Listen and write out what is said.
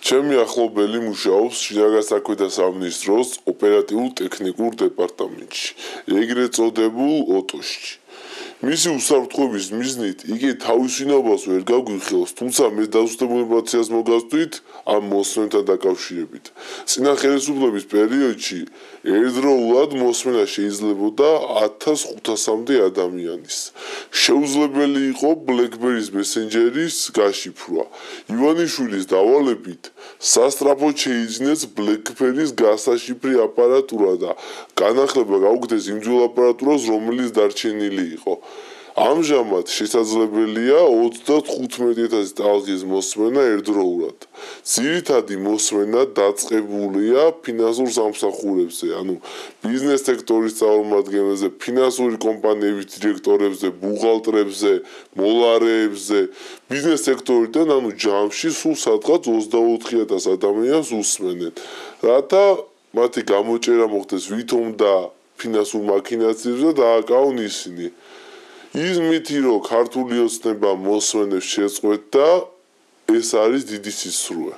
ჩემი ახლობელი მუშაობს შინაგან საქმეთა სამინისტროს ოპერატიულ-ტექნიკურ დეპარტამენტში, ეგრეთ წოდებულ ოტოში. მისი უსაფრთხოების მიზნით იგი თავის შინობას ვერ გაგვიხილავს, თუმცა მე დაზუსტებული ინფორმაციას მოგასწვით ამ მოსმენთან დაკავშირებით. წინა ხელისუფლების პერიოდში ერთდროულად მოსმენა შეიძლებოდა 1500-მდე ადამიანის. შეუძლებელი იყო BlackBerry-ის მესენჯერის გაშიფრვა. ივანიშვილის დავალებით სასწრაფოდ შეიძინეს BlackBerry-ის გასაშიფრი აპარატურა და განახლება გაუგდეს იმ ძველ აპარატურას, რომელიც დარჩენილი იყო. ამჟამად შესაძლებელია 35,000 ტალღის მოსმენა ერთდროულად. ძირითადი მოსმენა დაწყებულია ფინანსურ სამსახურებზე, ანუ ბიზნეს სექტორის წარმომადგენლებზე, ფინანსური კომპანიების დირექტორებზე, ბუღალტრებზე, მოლარეებზე, ბიზნეს სექტორიდან, ანუ ჯამში სულ სადღაც 24,000 ადამიანს უსმენენ. რათა მათი გამოჭერა მოხდეს ვითომ და ფინანსურ მაქინაციებზე დააკავონ ისინი. ის მითი რომ ქართული ოცნება მოსმენებს შეწყვეტდა, ეს არის დიდი სისრუე.